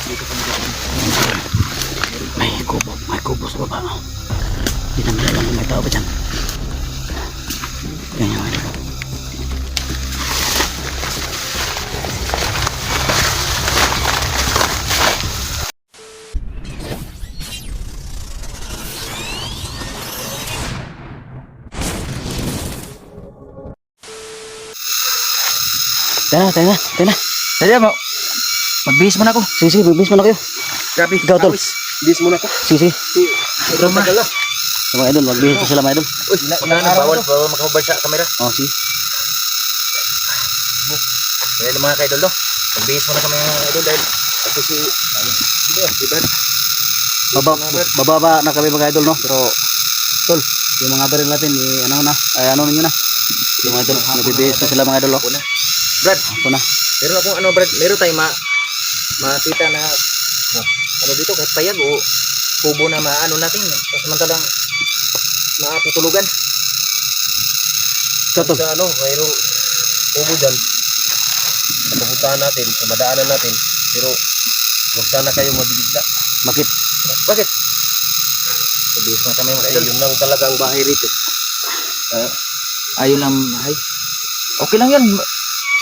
May kubo sa baba. Hindi namin alam kung may tao ba dyan. Yan yung idol. Tayo na. Tadya mo. Magbihis mo na ako. Sige, bibis mo na kayo. Grabe. Ikaw, tol. Bihis mo na ako. Sige. Ito na. So, mga idol, magbihis ko sila mga idol. Uy, bawal makahubad sa kamera. Oh, sige. Ayan mga kaidol do. Magbihis mo na kami mga kaidol dahil ako si Brad. Bababa na kami mga idol, no? Pero, tol, yung mga baril natin, ano ninyo na. Yung mga idol, nabibihis na sila mga idol, oh. Brad, Ako na. pero ako Brad, meron tayong makita na ano dito kahit payag o kubo na maano natin samantalang matutulugan. Ito, tol. Sa mayroong kubo dyan pupuntahan natin, madaanan natin, pero huwag sana kayong mabibigla. Bakit? Bakit? Sabihis na kami mga idol. Yun lang talagang bahay rito. Ayun lang bahay. Okay lang yan.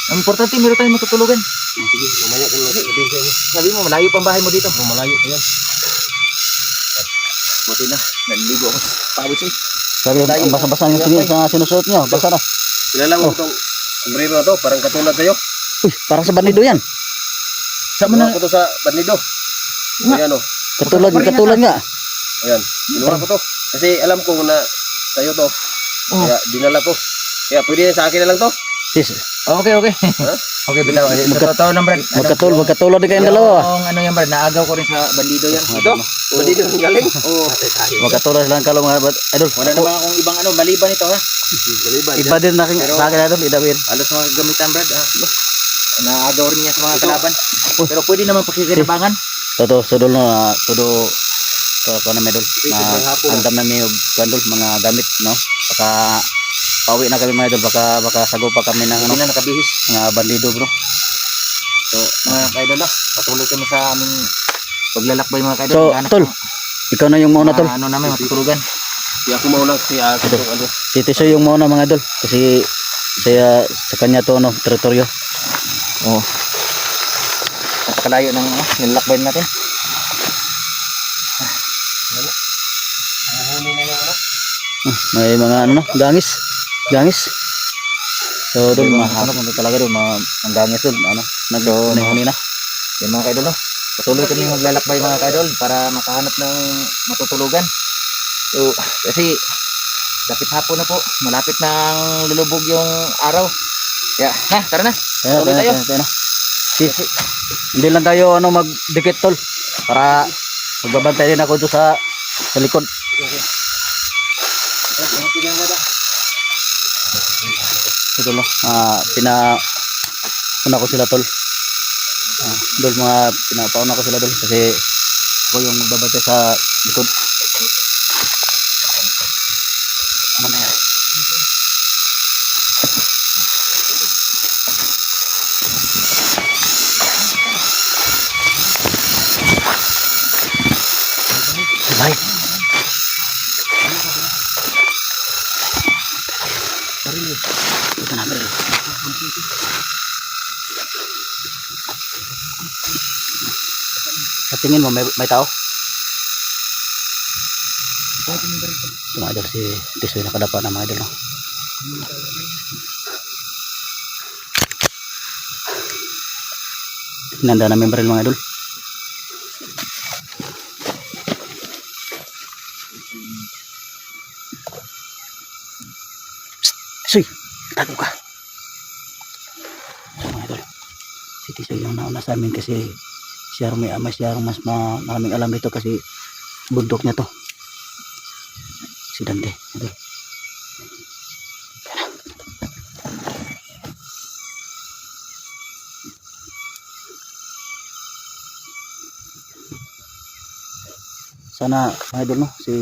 Ang importante, meron tayong matutulugan. Sige, mamaya kung sabihin sa inyo. Sabi mo, malayo pang bahay mo dito. Malayo pa yan. Buti na, nanligo ako. Pawis eh. Sabi, ang basa-basa yung sinusuot nyo. Basa na. Kilala mo itong sombrero na to, parang katulad sa'yo. Uy, parang sa bandido yan. Sama na ko to sa bandido. Ayan o. Katulad nga. Ayan, ginawa ko to. Kasi alam ko na sa'yo to. Kaya dinala ko. Kaya pwede sa akin na lang to. Yes. Okay. Okay, bitaw. Totoo ng Brad. Magkatulad din kayong dalawa. Ano yan Brad, naagaw ko rin sa bandido yan. Ito? Bandido ng galing? Oo. Magkatulad lang kalo mga idol. Wala naman akong ibang maliban ito ha. Iba din sa akin idol, idawin. Alos mga gamitan Brad. Naagaw rin niya sa mga kalaban. Pero pwede naman pakikinabangan. Sudol na, na medol. Andam na may gandol, mga gamit, no? Baka pauwi na kami mga idol, baka sago pa kami ng Hindi na nakabihis. mga bandido bro. So mga kaidol patuloy kami sa aming paglalakbay mga kaidol. So tol, ikaw na yung mauna tol. Ano namin matutulugan. Di ako mauna kasi Si Tisoy yung mauna mga idol. Kasi sa kanya to teritoryo. Oo. Napakalayo ng nilalakbay natin. Huli na yung May mga gangis. So doon mahanap mo talaga doon ang gangis doon, naghuni na. Yan mga kaidol patuloy kami maglalakbay mga kaidol para makahanap ng matutulugan. So kasi lapit hapon na po, malapit nang lulubog yung araw. Kaya tara na. Tuloy tayo. Hindi lang tayo magdikit tol para magbabantay din ako doon sa likod. Ito no, pinauna ko sila tol. Dol pinapauna ko sila dol kasi ako yung magbabantay sa likod. Ano na yan? Bye. Ito na bro. Sa tingin mo may tao? Ito mga idol, si Tisoy nakadapa na mga idol no? Hinanda namin baril mga idol. Tisoy, tago ka. So mga idol, si Tisoy yung nauna sa amin kasi siya mas maraming alam dito kasi bundok niya to. Si Dante, idol. Sana mga idol no, si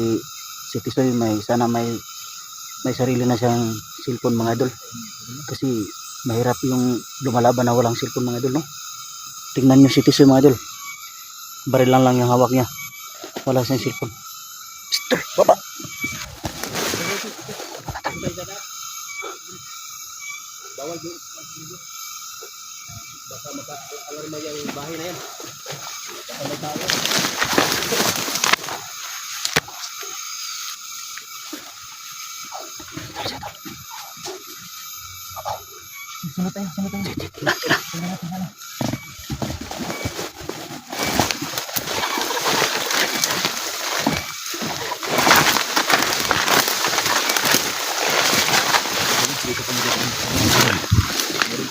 Tisoy sana may sarili na siyang cellphone mga idol. Kasi mahirap yung lumalaban na walang cellphone mga idol no. Tingnan niyo si Tisoy mga idol. Baril lang yung hawak niya. Wala siyang cellphone. Pistol, baba. Bawal doon. Baka maka-alarma yung bahay na yan. Baka may tao. Sunod tayo, sunod tayo. Tira, tira. Tingnan natin sana.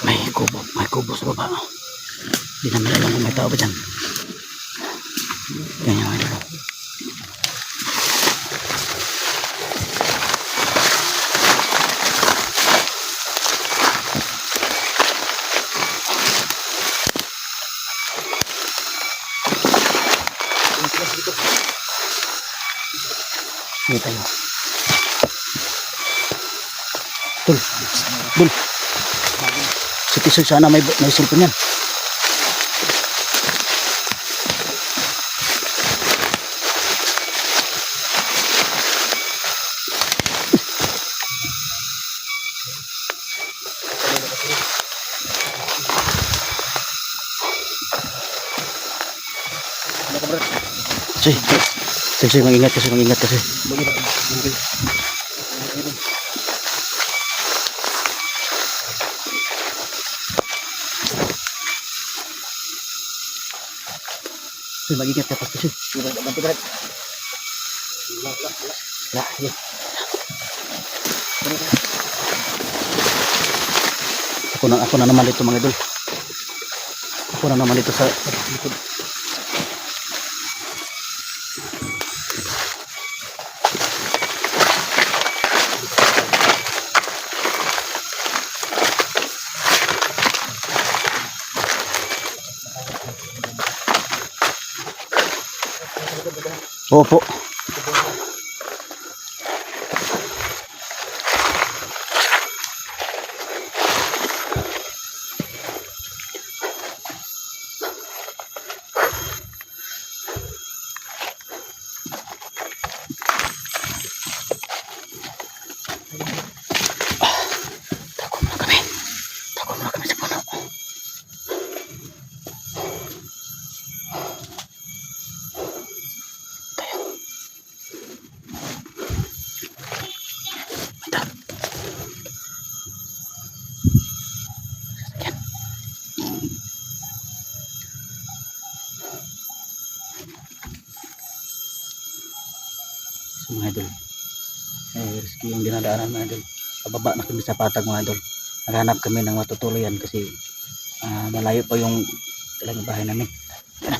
May kubo sa baba. Hindi namin alam kung may tao ba dyan. Yan yung idol. Hindi tayo. Dul. Dul. Si Tisoy sana may cellphone yan. Tisoy, mag-ingat kasi, mag-ingat kasi. Tisoy, mag-ingat ka pa, Tisoy. Bantu berat. Lah, ya. Ako na naman dito mga idol. Ako na naman dito sa likod. Opo. Takot muna kami sa puno. Mga idol, rescue yung dinadaanan mga idol. Pababa na kami sa patag mga idol. Naghanap kami ng matutuluyan kasi malayo pa yung talagang bahay namin. Yan na.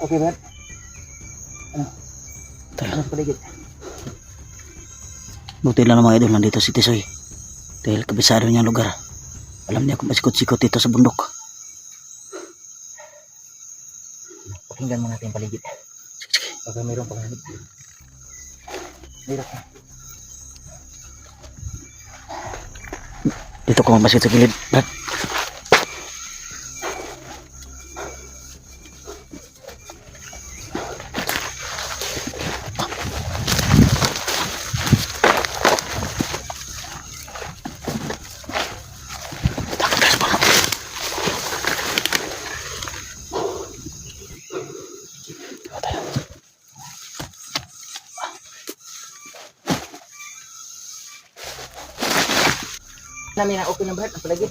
Oke, berat. Tara. Paligid. Buti lang mga idol, nandito si Tisoy. Dahil kabisado niya ang lugar. Alam niya kung pasikot-sikot dito sa bundok. Pakinggan mo natin yung paligid. Sige. Baka mayroong panghanip. Hirap na. Dito ko mamasakit sa gilid. Brad. Namin na okay na berat. Ang paligid.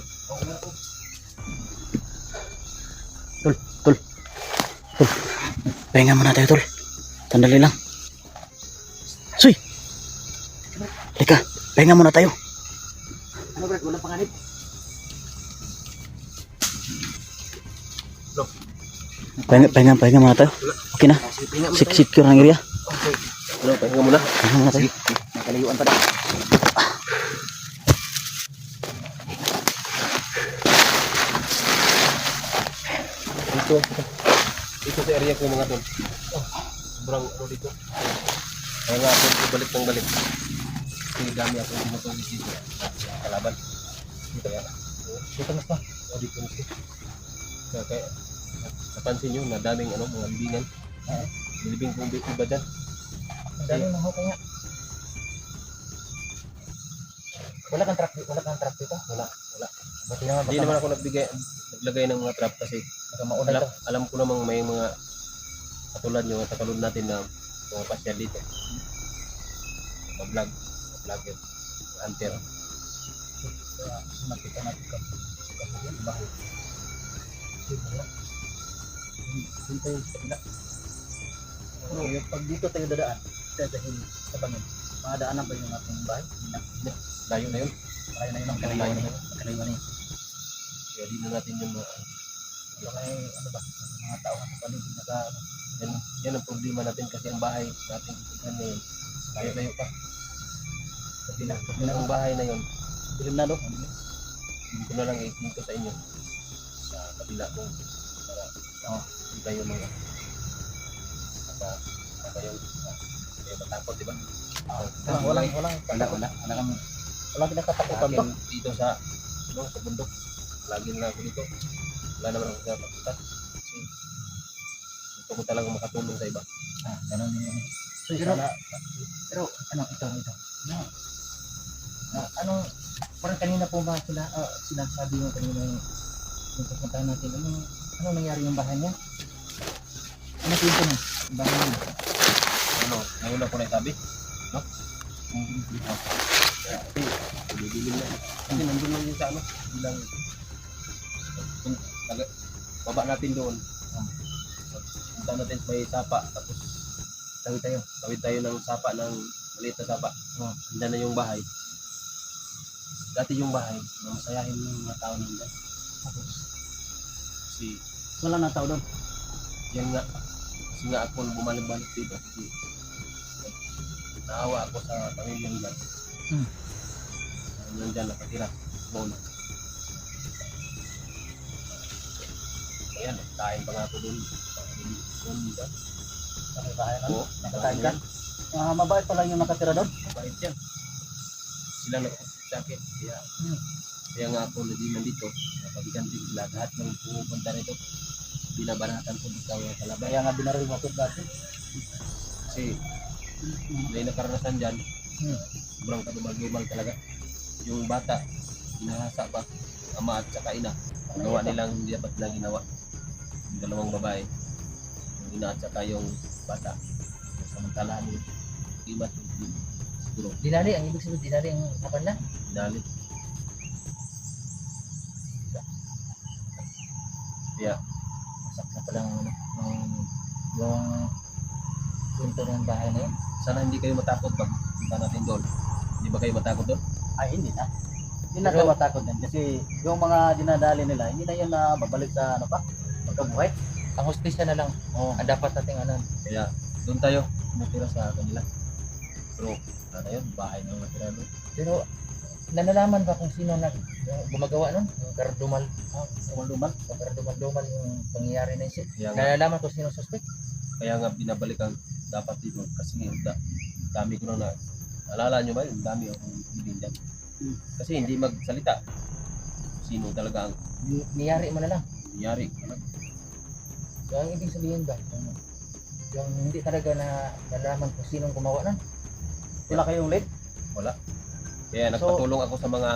Tol. Pahinga muna tayo, tol. Sandali lang. Soy! Lika, pahinga muna tayo. Ano berat? Walang panghanip. Pahinga muna tayo. Okay na? Secure ang area. Ano, pahinga muna. Pahinga muna tayo. Kalayuan pa daw. Dito. Dito sa area ko mga tol. Sobrang ano dito. Kaya nga ako balik ng balik. Kasi dami akong tumutulong dito. Kalaban. Kaya, dito mas pa. O dito mas pa. Kaya, napansin nyo na daming ano, mga libingan. Libing kong iba dyan. Ang dami ng hukay nga. Wala kang trap dito? Wala. Buti naman, Hindi naman ako naglagay ng mga trap kasi baka mauna ito. alam ko namang may mga katulad nyo, katulad natin na mga pasyal dito. Vlogger, hunter. Nakita natin ka. Bakit? Dito yung kapila. Pag dito tayo dadaan, dadahin sa bangin. Mga daanan ba yung ating bahay? Hindi na. Layo na yun. Kaya na yun ang Kaya kalayuan na na yun. yun. Kalayuan na yun. Kaya di na natin yung mga, Yung may ano ba? Mga tao sa paligid na yan ang problema natin kasi ang bahay natin tignan na yun. Layo pa. kapila. Ang bahay na yun, Dilim na do. hindi ko na lang ikinto sa inyo sa kabila kung para hindi kayo mga kayo matakot, di ba? Walang Wala kinakatakutan to. akin dito sa sa bundok. Lagi na ako dito. Wala naman ako kinatakutan. Kasi gusto ko talaga makatulong sa iba. Ganun yun. Pero ano ito? Anong parang kanina po ba sinasabi mo kanina yung pupuntahan natin, ano nangyari yung bahay niya? Ano pinto mo? Yung bahay niya? Ano, ngayon ako na sabi, no? Bibiling na. Kasi nandun lang yun sa ano, bilang baba natin doon. Punta natin sa may sapa, tapos tawid tayo ng sapa, ng maliit na sapa. Handa na yung bahay. Dati yung bahay, masayahin ng mga tao nila. Kasi Wala na tao doon. yan nga, kasi nga ako bumalik-balik dito kasi naawa ako sa pamilya nila. Nandyan nakatira noon. Ayan, kain pa nga ako doon. Doon dyan. Nakakain Oo, Nakakain ka? Mabait pa lang yung nakatira doon. mabait yan. Sila nagkakasip sa akin. Kaya nga ako nandito. Napagiganti sila. Lahat ng pumupunta rito. Binabanatan ko dito ang kalaban. Kaya nga binaril mo ako dati. Kasi may nakaranasan dyan. Sobrang kadumal-dumal talaga. Yung bata, hinahasa pa. Ama at saka ina. Gawa nilang hindi dapat nilang ginawa. Yung dalawang babae. Yung ina at saka yung bata. Samantalahan yung iba't siguro Dinali, ang ibig sabihin dinali ang kapan na. dali. Kaya Masak na palang yung pinto ng bahay na yun. sana hindi kayo matakot pag punta natin doon. Hindi ba kayo matakot doon? Ay, hindi na. Hindi na Pero- tayo matakot din. Kasi yung mga dinadali nila, hindi na yun na babalik sa ano pa, pagkabuhay. Ang hospisya na lang. Ang dapat nating ano. Kaya doon tayo natira sa kanila. Pero ano yun, bahay na natira doon. Pero nalalaman ba kung sino yung gumagawa nun? Yung Gardumal. Dumal-dumal. Yung Gardumal yung pangyayari na yun. Kaya nga, Nalalaman kung sino suspect. kaya nga binabalikan dapat dito kasi dami ko na alala nyo ba yung dami akong ibig dyan. Kasi hindi magsalita. Sino talaga ang Niyari mo na lang. nangyari. So, ang ibig sabihin ba? Yung hindi talaga na nalaman kung sinong gumawa nun. Wala kayong late? Wala. Kaya nagpatulong ako sa mga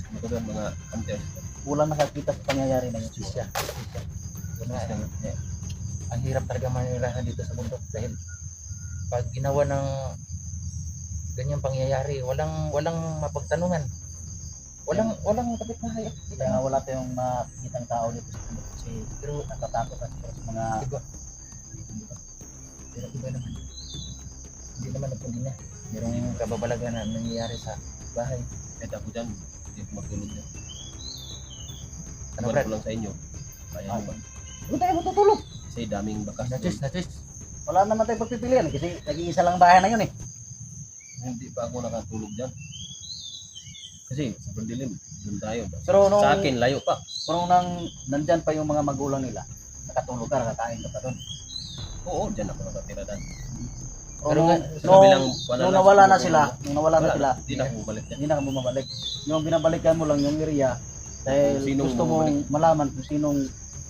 ano ko doon, mga hunters. Wala nakakita sa pangyayari na yun. Hospisya. Yun nga, ang hirap talaga manirahan dito sa bundok dahil pag ginawa ng ganyang pangyayari, walang mapagtanungan. Walang kapitbahay. Kaya nga wala tayong makikitang tao dito sa bundok kasi pero natatakot at sa mga Iba. Pero iba naman. Hindi naman napuli na. Merong kababalagan na nangyayari sa bahay. Kahit ako dyan, hindi ko magtulog dyan. Ano, Iwan Brad? ko lang sa inyo. Kaya nyo ba? Huwag tayo matutulog. Kasi daming bakas. Na-twist. Wala naman tayong pagpipilian kasi nag-iisa lang bahay na yun eh. hindi pa ako nakatulog dyan. Kasi sobrang dilim, doon tayo. Pero nung- Sa akin, layo pa. Pero nandyan pa yung mga magulang nila, nakatulog ka, nakakain ka pa doon. Oo, dyan ako nakatira dyan. Pero nung- nung, sa kabilang nung nawala na sila, Hindi na ako bumalik dyan. hindi na ka bumabalik. Yung binabalikan mo lang yung area dahil Kung sinong gusto mong malaman kung sinong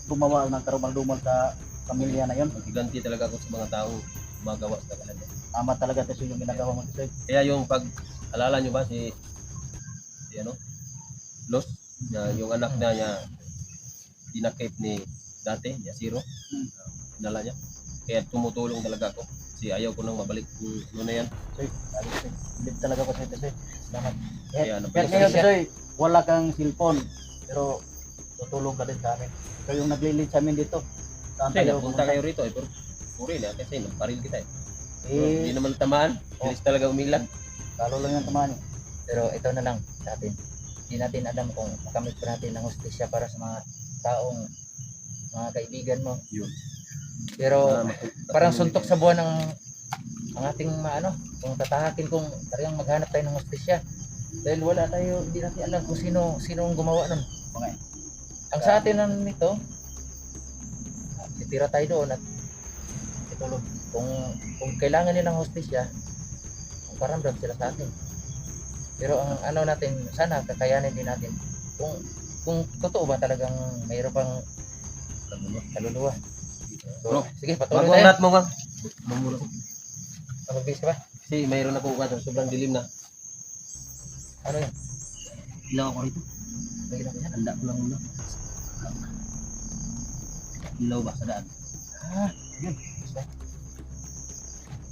gumawa ng karumal-dumal sa pamilya na yon. Giganti talaga ako sa mga taong gumagawa sa kanilang. Tama talaga kasi yung ginagawa mo kasi. Kaya yung pag, alala nyo ba si ano, Los, na yung anak na niya, dinakip ni dati, niya Zero, dinala niya. Kaya tumutulong talaga ako. Kasi ayaw ko nang mabalik kung ano na yan. Hindi talaga ko sa kasi. Salamat. Kaya Kaya napayos ngayon siya. kasi wala kang cellphone pero tutulong ka din sa amin. Ikaw yung naglilid sa amin dito. Saan Kasi tayo napunta pumunta? kayo rito, pero puri na kasi nagparil kita eh. Pero Eh, hindi naman tamaan, bilis talaga umilag. talo lang yung tamaan. Pero ito na lang sa atin. Hindi natin alam kung makamit pa natin ng hustisya para sa mga taong mga kaibigan mo. Yun. Pero parang suntok sa buwan ng ang ating maano, kung tatahakin kung talagang maghanap tayo ng hustisya. Dahil wala tayo, hindi natin alam kung sino ang gumawa nun. Okay. Ang sa atin nan nito, titira tayo doon at itulog. Kung kailangan nilang hustisya, paramdam sila sa atin. Pero ang ano natin, sana kakayanin din natin. Kung totoo ba talagang mayroon pang kaluluwa. So, Bro, sige, patuloy Bago ang tayo. lahat mo ka. Mamula ko. Magbis ka ba? Kasi mayroon akong kwento, sobrang dilim na. Ano yun? Ilaw ako rito. Lagi na ko yan. Handa ko lang muna. Ilaw ba sa daan? Ah, Yun.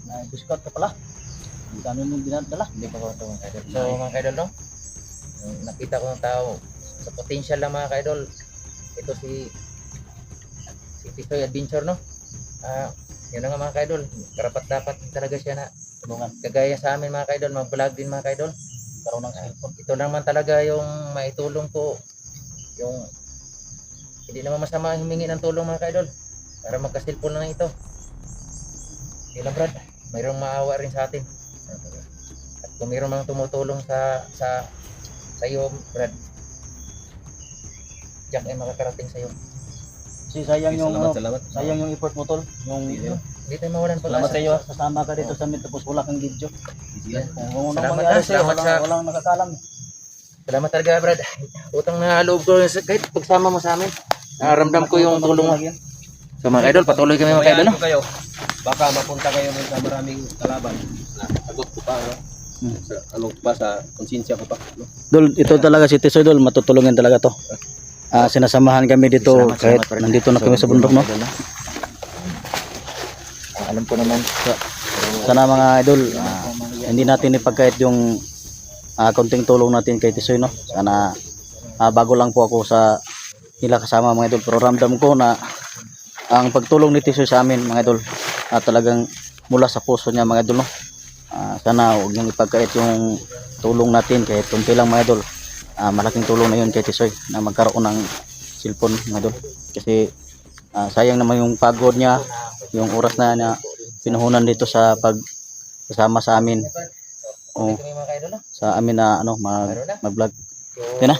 Na-discount ka pala. Ang dami mong dinadala. hindi pa ko ito mga kaidol. So mga kaidol, no? Yung nakita ko ng tao sa potential lang mga kaidol. Ito si Tisoy Adventure, no? Yun na nga mga kaidol. Karapat dapat talaga siya na Tulungan. kagaya sa amin mga kaidol, mag-vlog din mga kaidol. Karoon ng cellphone. Ito naman talaga yung maitulong ko, yung hindi naman masama humingi ng tulong mga kaidol para magka-cellphone lang ito. Sila Brad, mayroong maawa rin sa atin. At kung mayroong mga tumutulong sa iyo Brad, Jack ay makakarating sa iyo. Kasi sayang yung Salamat. sayang yung effort mo tol. Yung Sige. Hindi tayo mawalan Salamat sa inyo. sasama ka dito sa amin tapos wala kang video. Yan. Kung unang Salamat mangyari na, sa'yo, salamat sa- walang nakakalam. Salamat talaga Brad. Utang na loob ko kahit pagsama mo sa amin. Nararamdam ko yung tulong mo. So mga kaidol, patuloy kami mga kaidol, no? Bayaan ko kayo. Baka mapunta kayo nun sa maraming kalaban. Agot ko pa, no? Sa, ano pa, sa konsensya ko pa. No? Dol, ito talaga si Tisoy Dol, matutulungan talaga to. Sinasamahan kami dito Salamat, kahit salamat pa rin. nandito na kami sa bundok, no? Mga kaidol, alam ko naman. Sana mga idol, hindi natin ipagkait yung konting tulong natin kay Tisoy, no? Sana bago lang po ako sa nila kasama mga idol, pero ramdam ko na ang pagtulong ni Tisoy sa amin mga idol talagang mula sa puso niya mga idol, no? Sana huwag niyong ipagkait yung tulong natin kahit kunti lang mga idol. Malaking tulong na yun kay Tisoy na magkaroon ng cellphone mga idol, kasi sayang naman yung pagod niya, yung oras na pinuhunan dito sa kasama sa amin, Kami mga kaidol, no? sa amin na ano Meron na. mag-vlog. So, Yan na.